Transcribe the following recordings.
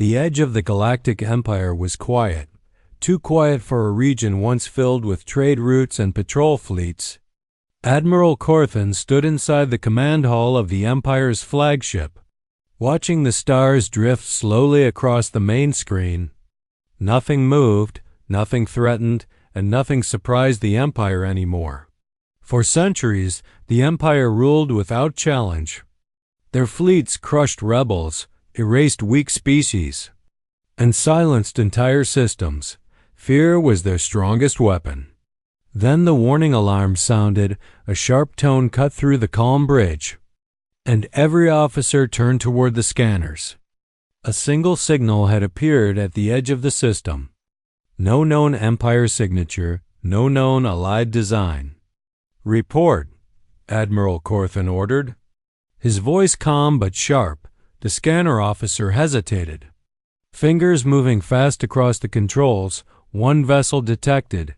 The edge of the Galactic Empire was quiet, too quiet for a region once filled with trade routes and patrol fleets. Admiral Corthan stood inside the command hall of the Empire's flagship, watching the stars drift slowly across the main screen. Nothing moved, nothing threatened, and nothing surprised the Empire anymore. For centuries, the Empire ruled without challenge. Their fleets crushed rebels, erased weak species, and silenced entire systems. Fear was their strongest weapon. Then the warning alarm sounded, a sharp tone cut through the calm bridge, and every officer turned toward the scanners. A single signal had appeared at the edge of the system. No known Empire signature, no known Allied design. "Report," Admiral Corthan ordered. His voice calm but sharp. The scanner officer hesitated. Fingers moving fast across the controls, one vessel detected.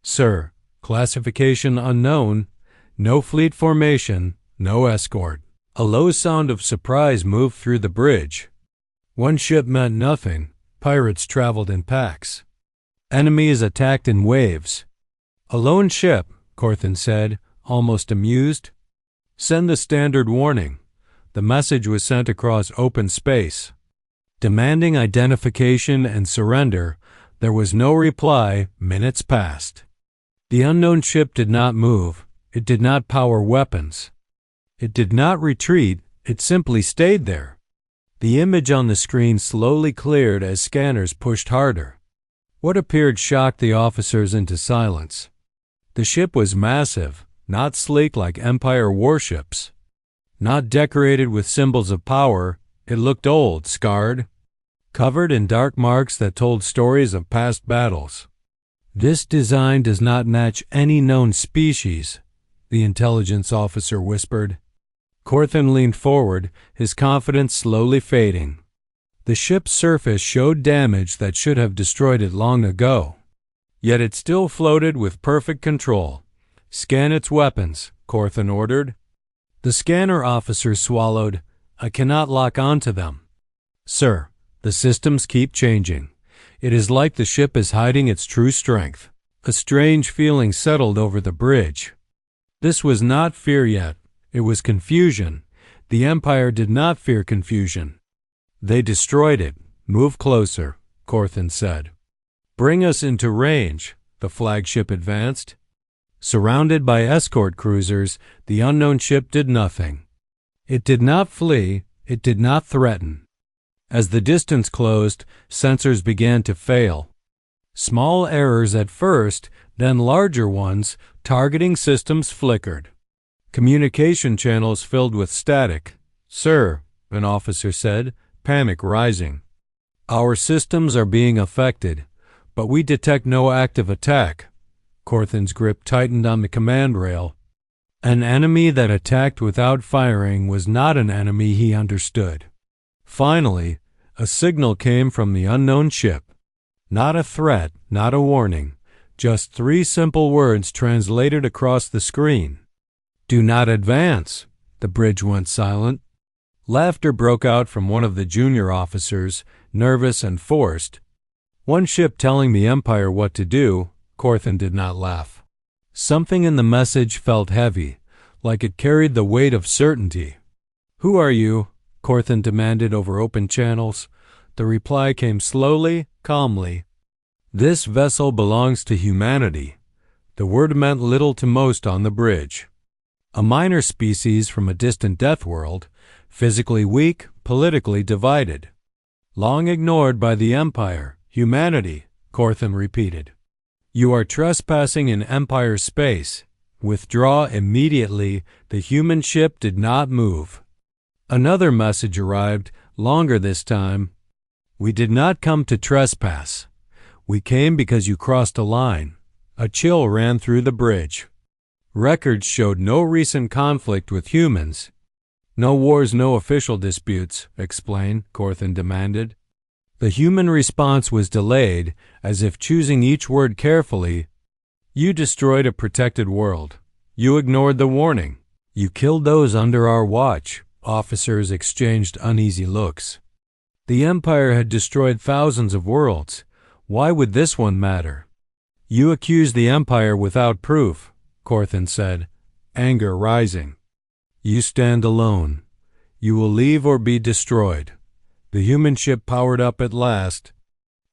"Sir, classification unknown, no fleet formation, no escort." A low sound of surprise moved through the bridge. One ship meant nothing. Pirates traveled in packs. Enemies attacked in waves. "A lone ship," Corthan said, almost amused. "Send the standard warning." The message was sent across open space, demanding identification and surrender. There was no reply. Minutes passed. The unknown ship did not move. It did not power weapons. It did not retreat. It simply stayed there. The image on the screen slowly cleared as scanners pushed harder. What appeared shocked the officers into silence. The ship was massive, not sleek like Empire warships, not decorated with symbols of power. It looked old, scarred, covered in dark marks that told stories of past battles. "This design does not match any known species," the intelligence officer whispered. Corthan leaned forward, his confidence slowly fading. The ship's surface showed damage that should have destroyed it long ago. Yet it still floated with perfect control. "Scan its weapons," Corthan ordered. The scanner officer swallowed. "I cannot lock onto them." "Sir, the systems keep changing. It is like the ship is hiding its true strength." A strange feeling settled over the bridge. This was not fear yet. It was confusion. The Empire did not fear confusion. "They destroyed it. Move closer," Corthan said. "Bring us into range." The flagship advanced. Surrounded by escort cruisers, the unknown ship did nothing. It did not flee. It did not threaten. As the distance closed, sensors began to fail. Small errors at first, then larger ones. Targeting systems flickered. Communication channels filled with static. "Sir," an officer said, panic rising. "Our systems are being affected, but we detect no active attack." Corthan's grip tightened on the command rail. An enemy that attacked without firing was not an enemy he understood. Finally, a signal came from the unknown ship. Not a threat, not a warning, just 3 simple words translated across the screen. "Do not advance." The bridge went silent. Laughter broke out from one of the junior officers, nervous and forced. "One ship telling the Empire what to do." Corthan did not laugh. Something in the message felt heavy, like it carried the weight of certainty. "Who are you?" Corthan demanded over open channels. The reply came slowly, calmly. "This vessel belongs to humanity." The word meant little to most on the bridge. A minor species from a distant deathworld, physically weak, politically divided. Long ignored by the Empire. "Humanity," Corthan repeated. "You are trespassing in Empire space. Withdraw immediately." The human ship did not move. Another message arrived, longer this time. "We did not come to trespass. We came because you crossed a line." A chill ran through the bridge. Records showed no recent conflict with humans. "No wars, no official disputes," explain, Corthan demanded. The human response was delayed, as if choosing each word carefully. "You destroyed a protected world. You ignored the warning. You killed those under our watch." Officers exchanged uneasy looks. The Empire had destroyed thousands of worlds. Why would this one matter? You accuse the Empire without proof, Corthan said, anger rising. You stand alone. You will leave or be destroyed. The human ship powered up at last.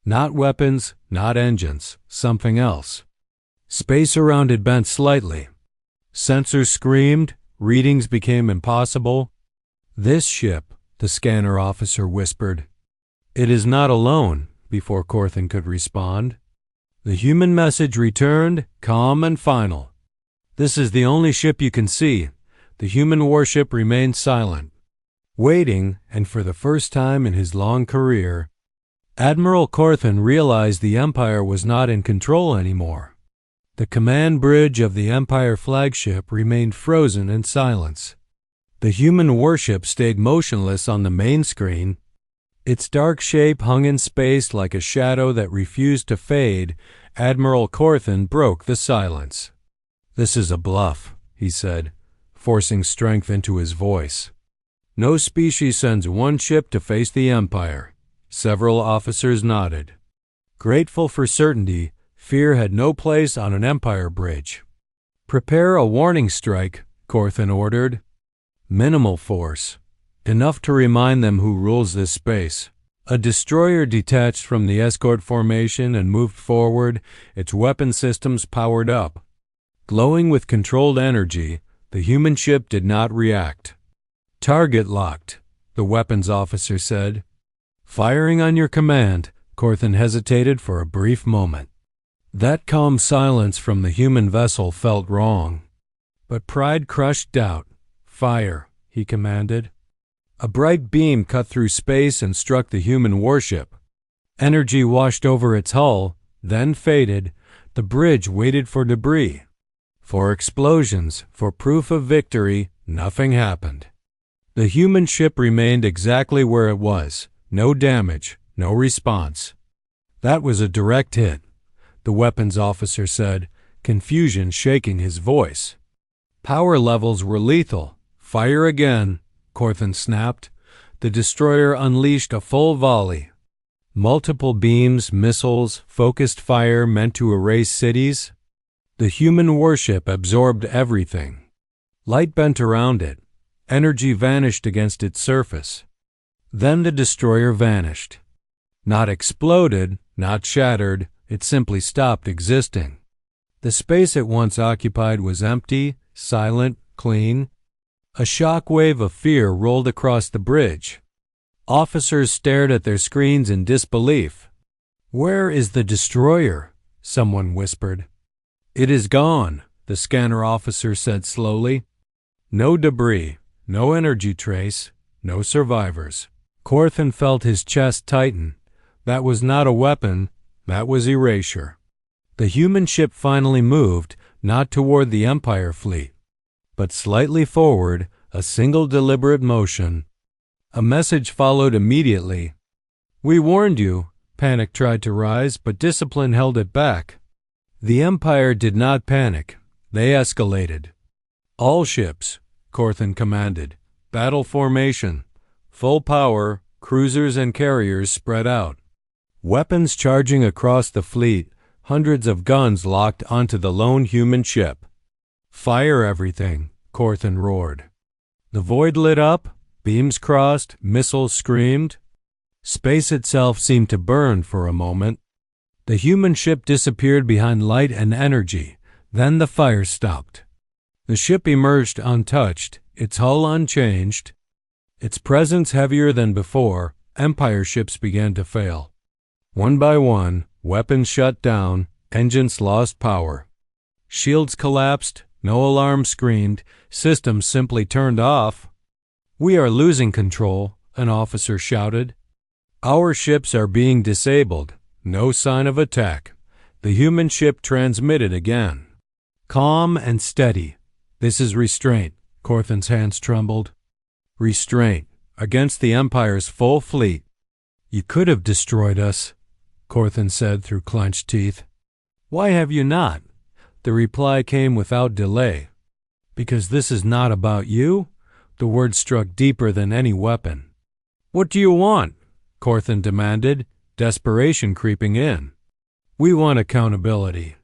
Not weapons, not engines, something else. Space around it bent slightly. Sensors screamed, readings became impossible. This ship, the scanner officer whispered. It is not alone, before Corthan could respond. The human message returned, calm and final. This is the only ship you can see. The human warship remained silent, waiting, and for the first time in his long career, Admiral Corthan realized the Empire was not in control anymore. The command bridge of the Empire flagship remained frozen in silence. The human warship stayed motionless on the main screen. Its dark shape hung in space like a shadow that refused to fade. Admiral Corthan broke the silence. This is a bluff, he said, forcing strength into his voice. No species sends one ship to face the Empire. Several officers nodded. Grateful for certainty, fear had no place on an Empire bridge. Prepare a warning strike, Corthan ordered. Minimal force. Enough to remind them who rules this space. A destroyer detached from the escort formation and moved forward, its weapon systems powered up. Glowing with controlled energy, the human ship did not react. Target locked, the weapons officer said. Firing on your command, Corthan hesitated for a brief moment. That calm silence from the human vessel felt wrong. But pride crushed doubt. Fire, he commanded. A bright beam cut through space and struck the human warship. Energy washed over its hull, then faded. The bridge waited for debris. For explosions, for proof of victory, nothing happened. The human ship remained exactly where it was. No damage, no response. That was a direct hit, the weapons officer said, confusion shaking his voice. Power levels were lethal. Fire again, Corthan snapped. The destroyer unleashed a full volley. Multiple beams, missiles, focused fire meant to erase cities. The human warship absorbed everything. Light bent around it. Energy vanished against its surface. Then the destroyer vanished. Not exploded, not shattered, it simply stopped existing. The space it once occupied was empty, silent, clean. A shock wave of fear rolled across the bridge. Officers stared at their screens in disbelief. Where is the destroyer? Someone whispered. It is gone, the scanner officer said slowly. No debris, no energy trace, no survivors. Corthan felt his chest tighten. That was not a weapon, that was erasure. The human ship finally moved, not toward the Empire fleet, but slightly forward, a single deliberate motion. A message followed immediately. We warned you. Panic tried to rise, but discipline held it back. The Empire did not panic. They escalated. All ships, Corthan commanded. Battle formation. Full power, cruisers and carriers spread out. Weapons charging across the fleet, hundreds of guns locked onto the lone human ship. Fire everything, Corthan roared. The void lit up, beams crossed, missiles screamed. Space itself seemed to burn for a moment. The human ship disappeared behind light and energy. Then the fire stopped. The ship emerged untouched, its hull unchanged. Its presence heavier than before, Empire ships began to fail. One by one, weapons shut down, engines lost power. Shields collapsed, no alarm screamed, systems simply turned off. We are losing control, an officer shouted. Our ships are being disabled. No sign of attack. The human ship transmitted again. Calm and steady. This is restraint. Corthan's hands trembled. Restraint. Against the Empire's full fleet. You could have destroyed us, Corthan said through clenched teeth. Why have you not? The reply came without delay. Because this is not about you? The word struck deeper than any weapon. What do you want? Corthan demanded, desperation creeping in. We want accountability,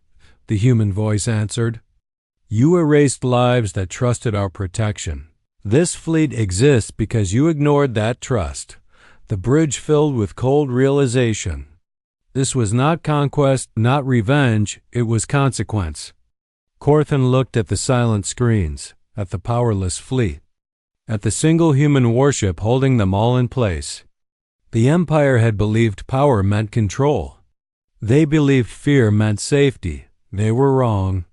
the human voice answered. You erased lives that trusted our protection. This fleet exists because you ignored that trust. The bridge filled with cold realization. This was not conquest, not revenge, it was consequence. Corthan looked at the silent screens, at the powerless fleet, at the single human warship holding them all in place. The Empire had believed power meant control. They believed fear meant safety. They were wrong.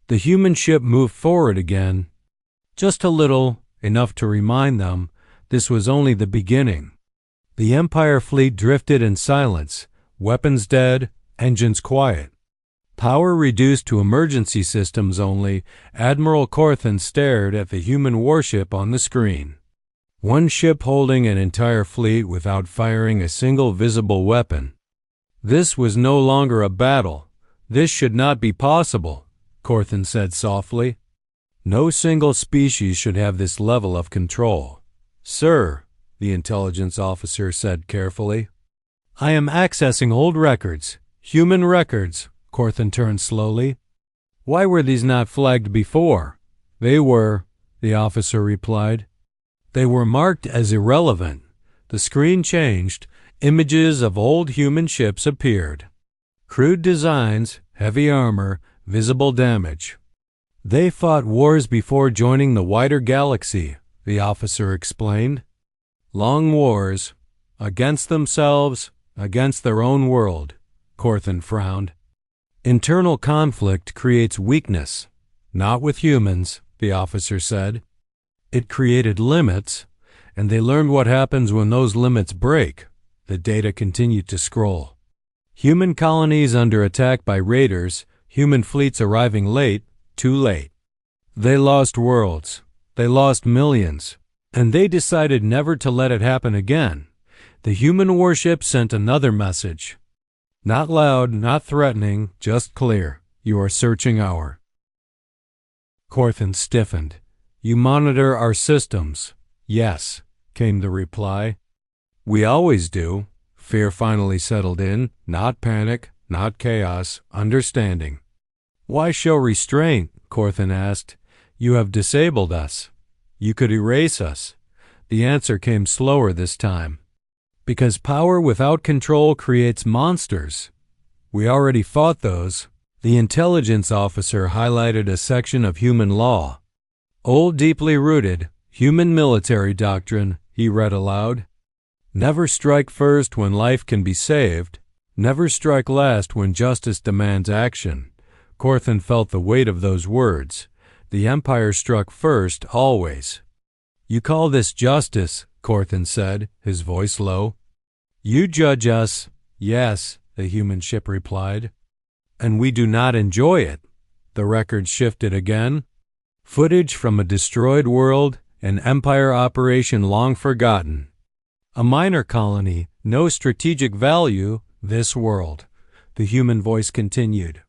The human ship moved forward again. Just a little, enough to remind them this was only the beginning. The Empire fleet drifted in silence, weapons dead, engines quiet. Power reduced to emergency systems only, Admiral Corthan stared at the human warship on the screen. One ship holding an entire fleet without firing a single visible weapon. This was no longer a battle. This should not be possible, Corthan said softly. No single species should have this level of control. Sir, the intelligence officer said carefully. I am accessing old records, human records, Corthan turned slowly. Why were these not flagged before? They were, the officer replied. They were marked as irrelevant. The screen changed. Images of old human ships appeared. Crude designs, heavy armor, visible damage. They fought wars before joining the wider galaxy, the officer explained. Long wars, against themselves, against their own world, Corthan frowned. Internal conflict creates weakness. Not with humans, the officer said. It created limits, and they learned what happens when those limits break. The data continued to scroll. Human colonies under attack by raiders, human fleets arriving late, too late. They lost worlds. They lost millions. And they decided never to let it happen again. The human warship sent another message. Not loud, not threatening, just clear. You are searching our. Corthan stiffened. You monitor our systems. Yes, came the reply. We always do. Fear finally settled in. Not panic, not chaos, understanding. Why show restraint? Corthan asked. You have disabled us. You could erase us. The answer came slower this time. Because power without control creates monsters. We already fought those. The intelligence officer highlighted a section of human law. Old, deeply rooted, human military doctrine, he read aloud. Never strike first when life can be saved. Never strike last when justice demands action. Corthan felt the weight of those words. The Empire struck first, always. You call this justice, Corthan said, his voice low. You judge us. Yes, the human ship replied. And we do not enjoy it. The record shifted again. Footage from a destroyed world, an Empire operation long forgotten. A minor colony, no strategic value, this world, the human voice continued,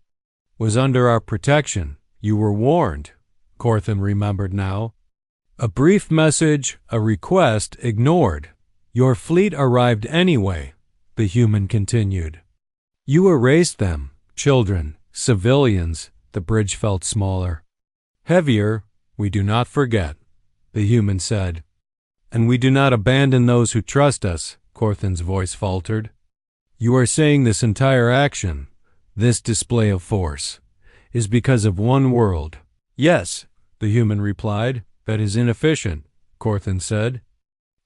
was under our protection. You were warned, Corthan remembered now. A brief message, a request, ignored. Your fleet arrived anyway, the human continued. You erased them, children, civilians. The bridge felt smaller. Heavier, we do not forget, the human said. And we do not abandon those who trust us, Corthan's voice faltered. You are saying this entire action, this display of force, is because of one world. Yes, the human replied. That is inefficient, Corthan said.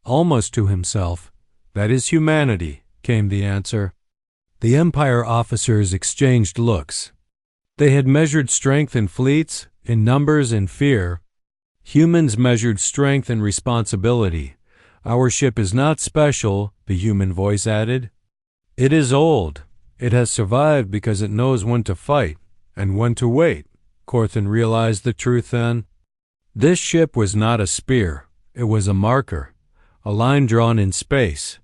Almost to himself. That is humanity, came the answer. The Empire officers exchanged looks. They had measured strength in fleets, in numbers and fear. Humans measured strength and responsibility. Our ship is not special, the human voice added. It is old. It has survived because it knows when to fight and when to wait. Corthan realized the truth then. This ship was not a spear. It was a marker, a line drawn in space.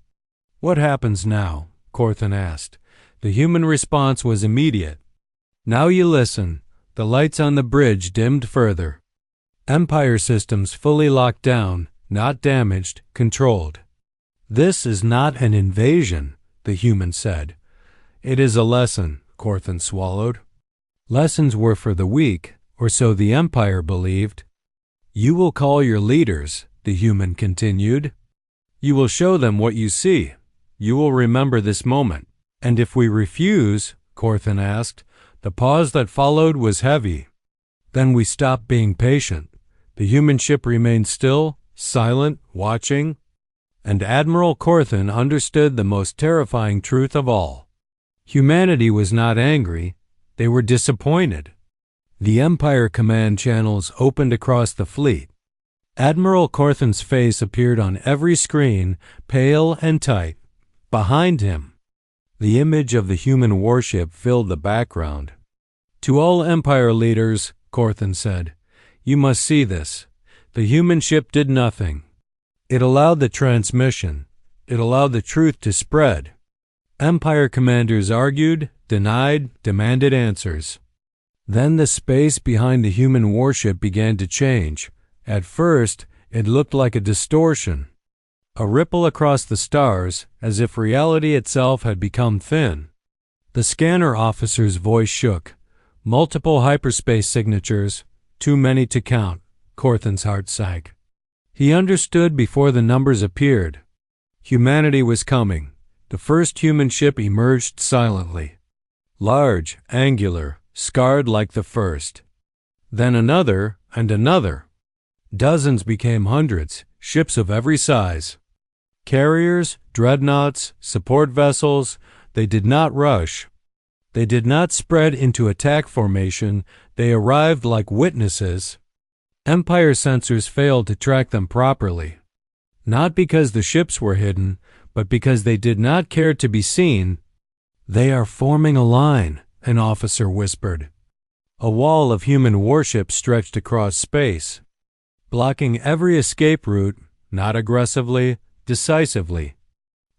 What happens now? Corthan asked. The human response was immediate. Now you listen. The lights on the bridge dimmed further. Empire systems fully locked down, not damaged, controlled. "This is not an invasion," the human said. "It is a lesson," Corthan swallowed. Lessons were for the weak, or so the Empire believed. "You will call your leaders," the human continued. "You will show them what you see. You will remember this moment." "And if we refuse?" Corthan asked. The pause that followed was heavy. "Then we stop being patient." The human ship remained still, silent, watching. And Admiral Corthan understood the most terrifying truth of all. Humanity was not angry. They were disappointed. The Empire command channels opened across the fleet. Admiral Corthan's face appeared on every screen, pale and tight. Behind him, the image of the human warship filled the background. "To all Empire leaders," Corthan said, "you must see this. The human ship did nothing. It allowed the transmission. It allowed the truth to spread." Empire commanders argued, denied, demanded answers. Then the space behind the human warship began to change. At first, it looked like a distortion, a ripple across the stars, as if reality itself had become thin. The scanner officer's voice shook. "Multiple hyperspace signatures, too many to count." Corthan's heart sank. He understood before the numbers appeared. Humanity was coming. The first human ship emerged silently. Large, angular, scarred like the first. Then another and another. Dozens became hundreds, ships of every size. Carriers, dreadnoughts, support vessels, they did not rush. They did not spread into attack formation, they arrived like witnesses. Empire sensors failed to track them properly. Not because the ships were hidden, but because they did not care to be seen. "They are forming a line," an officer whispered. A wall of human warships stretched across space, blocking every escape route, not aggressively, decisively.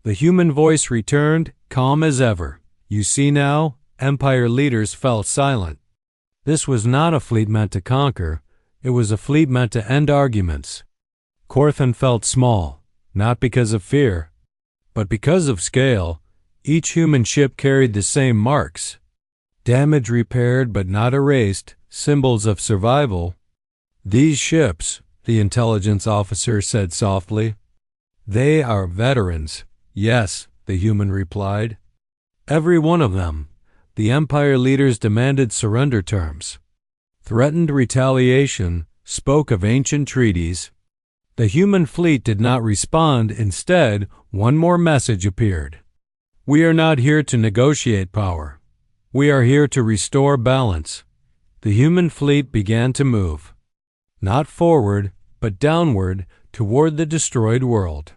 The human voice returned, calm as ever. "You see now?" Empire leaders fell silent. This was not a fleet meant to conquer. It was a fleet meant to end arguments. Corthan felt small, not because of fear, but because of scale. Each human ship carried the same marks. Damage repaired but not erased, symbols of survival. "These ships," the intelligence officer said softly, "they are veterans." "Yes," the human replied. "Every one of them." The Empire leaders demanded surrender terms, threatened retaliation, spoke of ancient treaties. The human fleet did not respond. Instead, one more message appeared. "We are not here to negotiate power. We are here to restore balance." The human fleet began to move, not forward, but downward toward the destroyed world.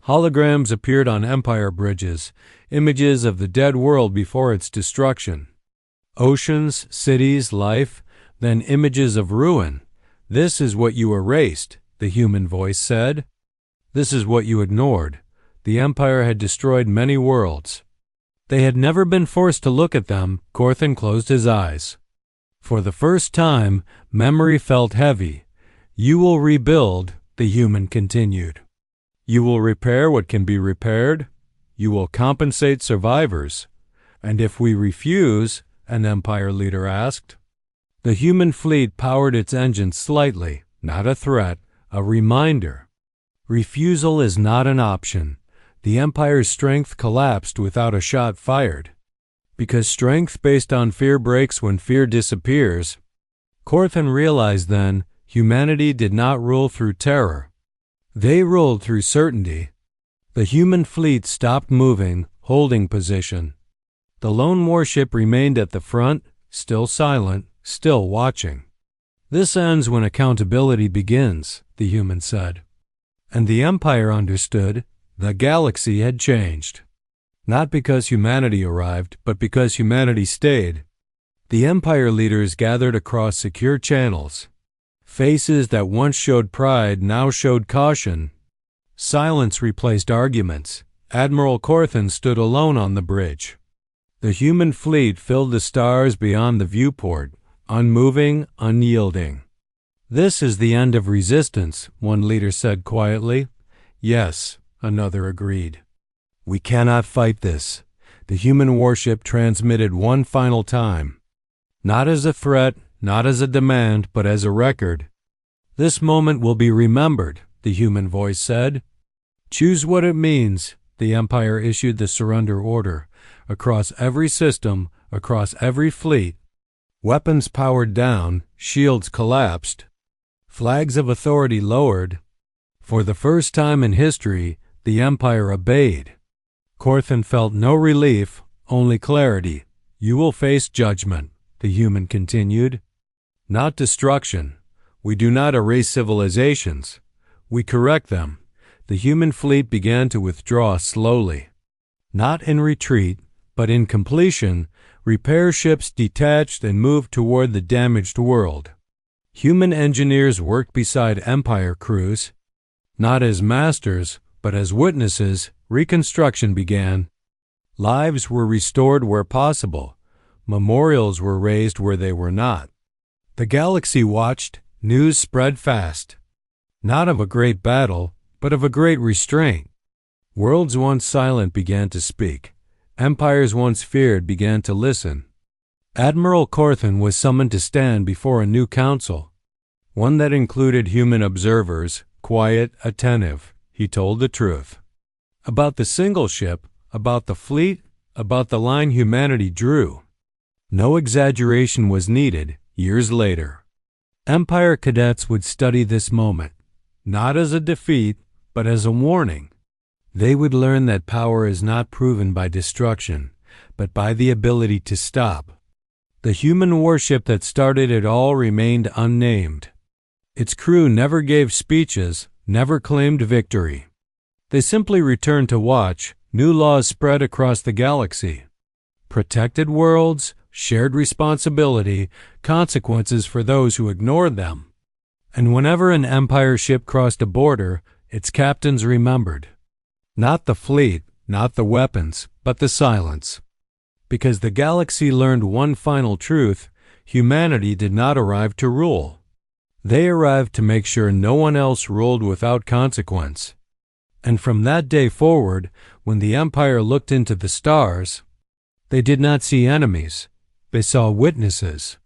Holograms appeared on Empire bridges, images of the dead world before its destruction. Oceans, cities, life, then images of ruin. "This is what you erased," the human voice said. "This is what you ignored." The Empire had destroyed many worlds. They had never been forced to look at them. Corthan closed his eyes. For the first time, memory felt heavy. "You will rebuild," the human continued. "You will repair what can be repaired. You will compensate survivors." "And if we refuse?" an Empire leader asked. The human fleet powered its engines slightly, not a threat, a reminder. Refusal is not an option. The Empire's strength collapsed without a shot fired. Because strength based on fear breaks when fear disappears. Corthan realized then, humanity did not rule through terror. They ruled through certainty. The human fleet stopped moving, holding position. The lone warship remained at the front, still silent, still watching. "This ends when accountability begins," the human said. And the Empire understood. The galaxy had changed. Not because humanity arrived, but because humanity stayed. The Empire leaders gathered across secure channels. Faces that once showed pride now showed caution. Silence replaced arguments. Admiral Corthan stood alone on the bridge. The human fleet filled the stars beyond the viewport, unmoving, unyielding. "This is the end of resistance," one leader said quietly. "Yes," another agreed. We cannot fight this. The human warship transmitted one final time. Not as a threat, not as a demand, but as a record. This moment will be remembered, the human voice said. Choose what it means. The Empire issued the surrender order. Across every system, across every fleet. Weapons powered down, shields collapsed. Flags of authority lowered. For the first time in history, the Empire obeyed. Corthan felt no relief, only clarity. You will face judgment, the human continued. Not destruction. We do not erase civilizations. We correct them. The human fleet began to withdraw slowly. Not in retreat, but in completion, repair ships detached and moved toward the damaged world. Human engineers worked beside Empire crews. Not as masters, but as witnesses, reconstruction began. Lives were restored where possible. Memorials were raised where they were not. The galaxy watched. News spread fast. Not of a great battle, but of a great restraint. Worlds once silent began to speak. Empires once feared began to listen. Admiral Corthan was summoned to stand before a new council. One that included human observers, quiet, attentive. He told the truth. About the single ship, about the fleet, about the line humanity drew. No exaggeration was needed. Years later, Empire cadets would study this moment, not as a defeat, but as a warning. They would learn that power is not proven by destruction, but by the ability to stop. The human warship that started it all remained unnamed. Its crew never gave speeches, never claimed victory. They simply returned to watch. New laws spread across the galaxy. Protected worlds, shared responsibility, consequences for those who ignored them. And whenever an Empire ship crossed a border, its captains remembered. Not the fleet, not the weapons, but the silence. Because the galaxy learned one final truth: humanity did not arrive to rule. They arrived to make sure no one else ruled without consequence. And from that day forward, when the Empire looked into the stars, they did not see enemies. They saw witnesses.